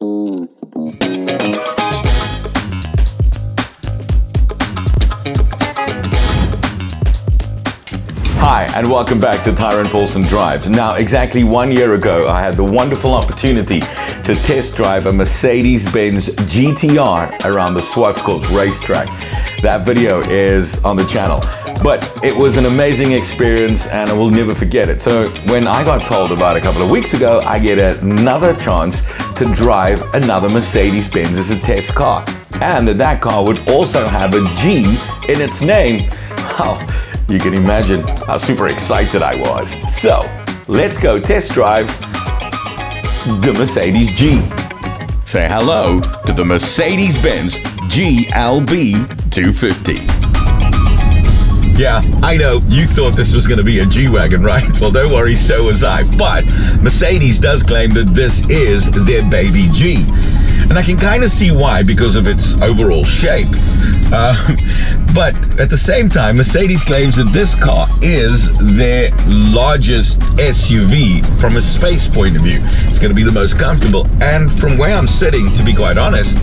Hi, and welcome back to Tyrone Paulson Drives. Now, exactly 1 year ago, I had the wonderful opportunity to test drive a Mercedes-Benz GTR around the Schwarzkopf racetrack. That video is on the channel. But it was an amazing experience and I will never forget it. So when I got told about a couple of weeks ago, I get another chance to drive another Mercedes-Benz as a test car. And that car would also have a G in its name. Wow. You can imagine how super excited I was. So, let's go test drive the Mercedes G. Say hello to the Mercedes-Benz GLB 250. Yeah, I know, you thought this was going to be a G-Wagon, right? Well, don't worry, so was I. But Mercedes does claim that this is their baby G. And I can kind of see why, because of its overall shape. But at the same time, Mercedes claims that this car is their largest SUV from a space point of view. It's going to be the most comfortable. And from where I'm sitting, to be quite honest,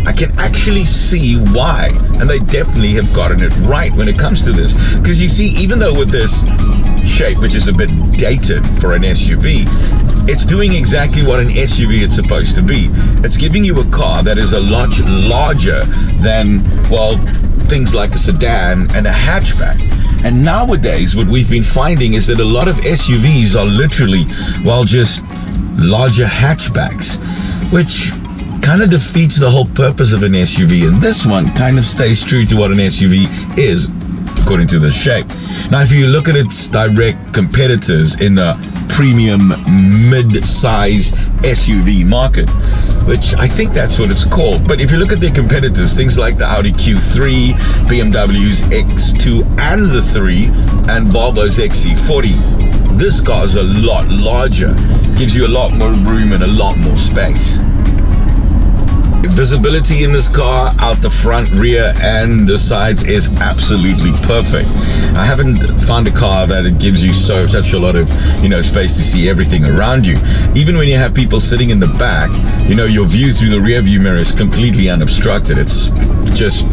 I can actually see why. And they definitely have gotten it right when it comes to this. Because you see, even though with this shape, which is a bit dated for an SUV, it's doing exactly what an SUV is supposed to be. It's giving you a car that is a lot larger than, well, things like a sedan and a hatchback. And nowadays, what we've been finding is that a lot of SUVs are literally, well, just larger hatchbacks, which kind of defeats the whole purpose of an SUV. And this one kind of stays true to what an SUV is, according to the shape. Now, if you look at its direct competitors in the premium mid-size SUV market, which I think that's what it's called. But if you look at their competitors, things like the Audi Q3, BMW's X2 and the 3, and Volvo's XC40, this car is a lot larger, gives you a lot more room and a lot more space. Visibility in this car out the front, rear, and the sides is absolutely perfect. I haven't found a car that it gives you such a lot of, space to see everything around you. Even when you have people sitting in the back, your view through the rear view mirror is completely unobstructed. It's just,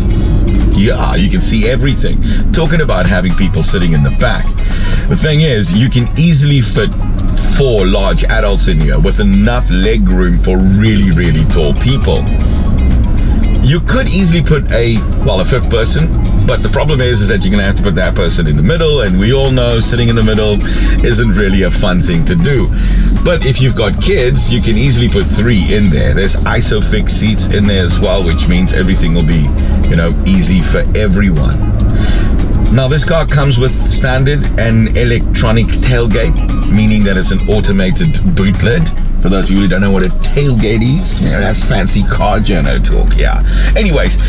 yeah, you can see everything. Talking about having people sitting in the back. The thing is, you can easily fit 4 large adults in here with enough leg room for really, really tall people. You could easily put a 5th person, but the problem is that you're going to have to put that person in the middle, and we all know sitting in the middle isn't really a fun thing to do. But if you've got kids, you can easily put 3 in there. There's ISOFIX seats in there as well, which means everything will be, easy for everyone. Now, this car comes with standard and electronic tailgate, meaning that it's an automated boot lid. For those of you who don't know what a tailgate is, that's fancy car journo talk, yeah. Anyways,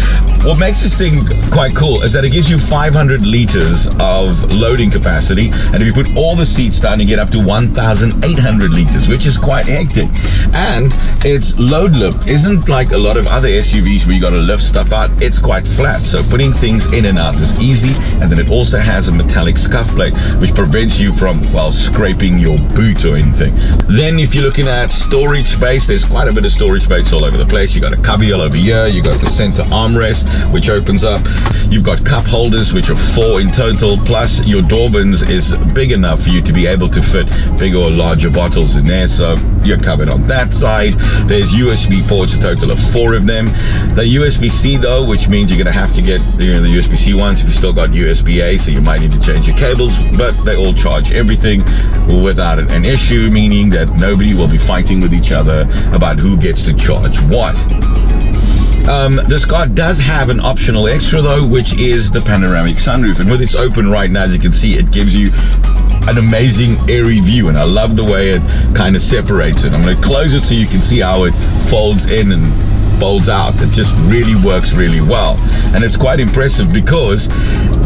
what makes this thing quite cool is that it gives you 500 liters of loading capacity, and if you put all the seats down, you get up to 1,800 liters, which is quite hectic. And its load lift isn't like a lot of other SUVs where you got to lift stuff out. It's quite flat, so putting things in and out is easy. And then it also has a metallic scuff plate, which prevents you from, scraping your boot or anything. Then if you're looking at storage space, there's quite a bit of storage space all over the place. You got a cubby over here, you got the center armrest which opens up, you've got cup holders which are 4 in total, plus your door bins is big enough for you to be able to fit bigger or larger bottles in there, so you're covered on that side. There's USB ports, a total of 4 of them. The USB-C though, which means you're going to have to get the USB-C ones if you still got USB-A, so you might need to change your cables, but they all charge everything without an issue, meaning that nobody will be fighting with each other about who gets to charge what. This car does have an optional extra though, which is the panoramic sunroof, and with its open right now, as you can see, it gives you an amazing airy view, and I love the way it kind of separates it. I'm going to close it so you can see how it folds in and folds out. It just really works really well, and it's quite impressive because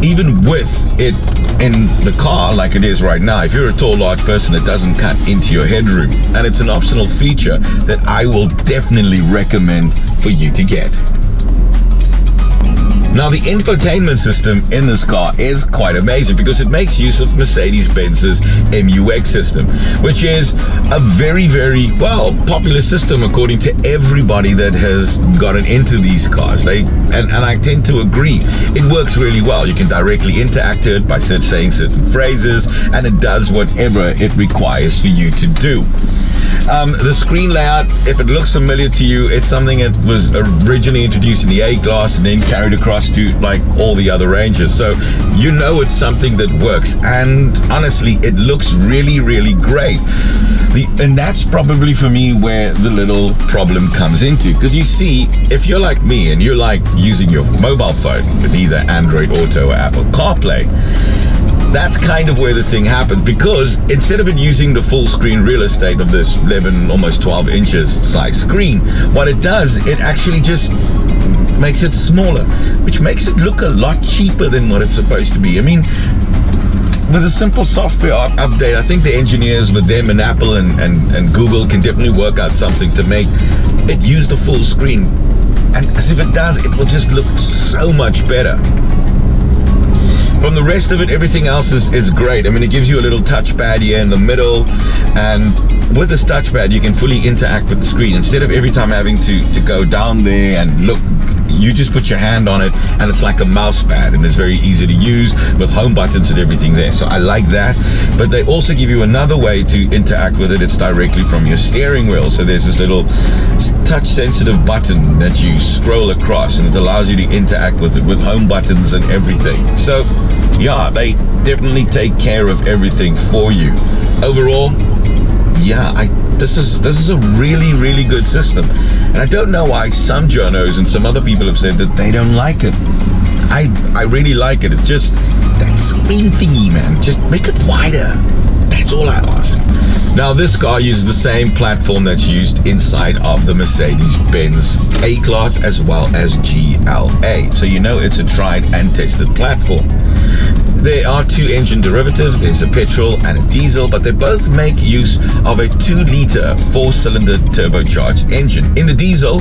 even with it in the car like it is right now, if you're a tall large person, it doesn't cut into your headroom, and it's an optional feature that I will definitely recommend for you to get. Now, the infotainment system in this car is quite amazing because it makes use of Mercedes-Benz's MUX system, which is a very, very, well, popular system according to everybody that has gotten into these cars. And I tend to agree. It works really well. You can directly interact with it by saying certain phrases, and it does whatever it requires for you to do. The screen layout, if it looks familiar to you, it's something that was originally introduced in the A-Class and then carried across to like all the other ranges. So you know it's something that works, and honestly, it looks really, really great. And that's probably for me where the little problem comes into, because you see, if you're like me and you like using your mobile phone with either Android Auto or Apple CarPlay, that's kind of where the thing happened, because instead of it using the full screen real estate of this 11, almost 12 inches size screen, what it does, it actually just makes it smaller, which makes it look a lot cheaper than what it's supposed to be. I mean, with a simple software update, I think the engineers with them and Apple and Google can definitely work out something to make it use the full screen. And as if it does, it will just look so much better. From the rest of it, everything else is great. I mean, it gives you a little touchpad here in the middle, and with this touchpad, you can fully interact with the screen. Instead of every time having to go down there and look, you just put your hand on it, and it's like a mouse pad, and it's very easy to use with home buttons and everything there. So I like that. But they also give you another way to interact with it. It's directly from your steering wheel. So there's this little touch-sensitive button that you scroll across, and it allows you to interact with it with home buttons and everything. So yeah, they definitely take care of everything for you. Overall, yeah, this is a really, really good system. And I don't know why some journos and some other people have said that they don't like it. I really like it. It's just that screen thingy, man. Just make it wider. That's all I ask. Now, this car uses the same platform that's used inside of the Mercedes-Benz A-Class as well as GLA. So you know it's a tried and tested platform. There are two engine derivatives. There's a petrol and a diesel, but they both make use of a 2-liter 4-cylinder turbocharged engine. In the diesel,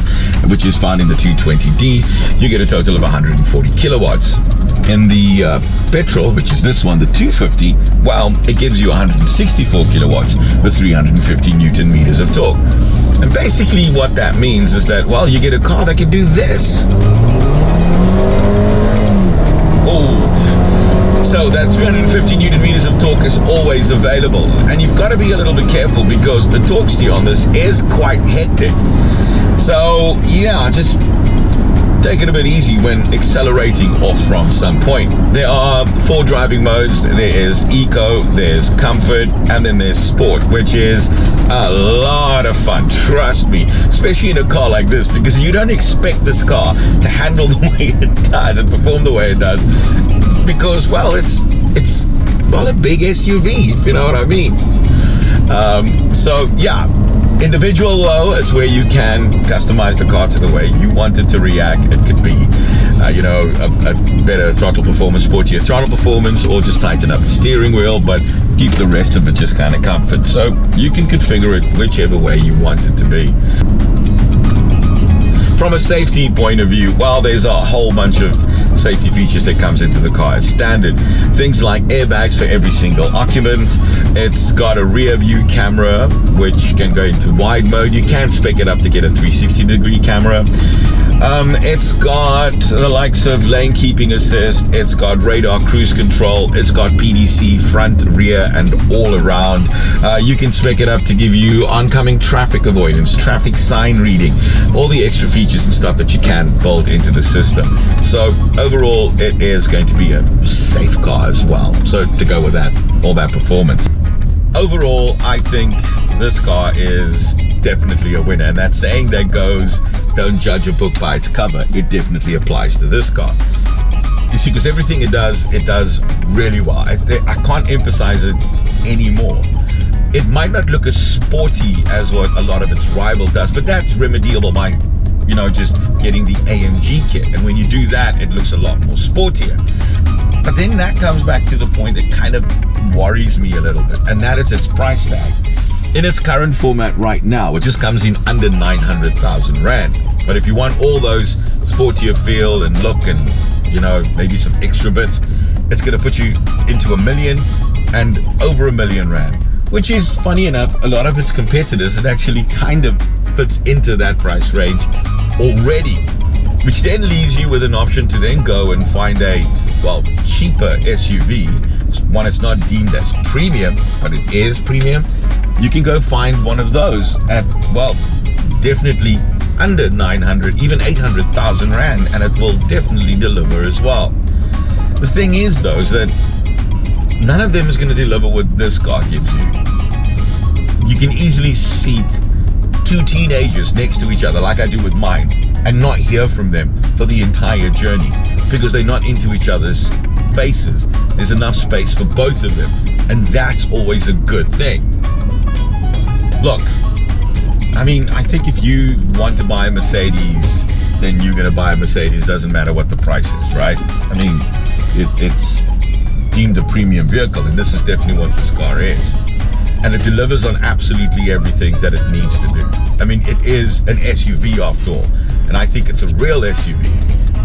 which is found in the 220D, you get a total of 140 kilowatts. In the petrol, which is this one, the 250, well, it gives you 164 kilowatts with 350 Newton meters of torque. And basically what that means is that, well, you get a car that can do this. Oh. So that 350 Newton meters of torque is always available, and you've got to be a little bit careful because the torque steer on this is quite hectic. So yeah, just take it a bit easy when accelerating off from some point. There are 4 driving modes. There is Eco, there's Comfort, and then there's Sport, which is a lot of fun, trust me, especially in a car like this, because you don't expect this car to handle the way it does and perform the way it does, because, well, it's well, a big SUV, if you know what I mean. So yeah, individual low is where you can customize the car to the way you want it to react. It could be you know, a better throttle performance, sportier throttle performance, or just tighten up the steering wheel, but keep the rest of it just kind of comfort. So you can configure it whichever way you want it to be. From a safety point of view, well, there's a whole bunch of safety features that comes into the car as standard. Things like airbags for every single occupant. It's got a rear view camera which can go into wide mode. You can spec it up to get a 360-degree camera. It's got the likes of lane keeping assist. It's got radar cruise control. It's got PDC front, rear, and all around. You can spec it up to give you oncoming traffic avoidance, traffic sign reading, all the extra features and stuff that you can build into the system. So overall, it is going to be a safe car as well. So to go with that, all that performance. Overall, I think this car is definitely a winner, and that saying that goes, don't judge a book by its cover, it definitely applies to this car. You see, because everything it does really well. I can't emphasize it anymore. It might not look as sporty as what a lot of its rival does, but that's remediable by, you know, just getting the AMG kit. And when you do that, it looks a lot more sportier. But then that comes back to the point that kind of worries me a little bit, and that is its price tag. In its current format right now, it just comes in under 900,000 Rand. But if you want all those sportier feel and look and you know, maybe some extra bits, it's going to put you into $1 million and over $1 million rand, which is, funny enough, a lot of its competitors, it actually kind of fits into that price range already, which then leaves you with an option to then go and find a, well, cheaper SUV, one that's not deemed as premium, but it is premium. You can go find one of those at, well, definitely under 900, even 800,000 rand, and it will definitely deliver as well. The thing is though, is that none of them is going to deliver what this car gives you. You can easily seat two teenagers next to each other like I do with mine and not hear from them for the entire journey because they're not into each other's faces. There's enough space for both of them, and that's always a good thing. Look, I mean, I think if you want to buy a Mercedes, then you're going to buy a Mercedes. Doesn't matter what the price is, right? I mean, it's deemed a premium vehicle, and this is definitely what this car is. And it delivers on absolutely everything that it needs to do. I mean, it is an SUV after all, and I think it's a real SUV.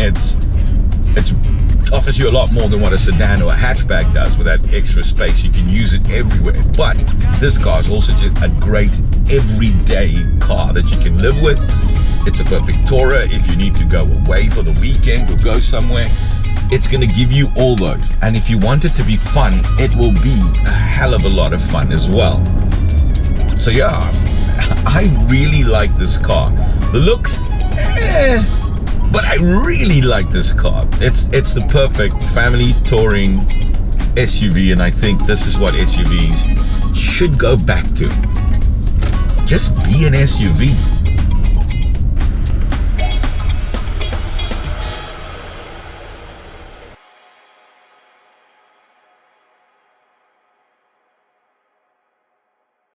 It offers you a lot more than what a sedan or a hatchback does with that extra space. You can use it everywhere. But this car is also just a great everyday car that you can live with. It's a perfect tourer if you need to go away for the weekend or go somewhere. It's going to give you all those. And if you want it to be fun, it will be a hell of a lot of fun as well. So yeah, I really like this car. The looks, but I really like this car. It's the perfect family touring SUV, and I think this is what SUVs should go back to. Just be an SUV.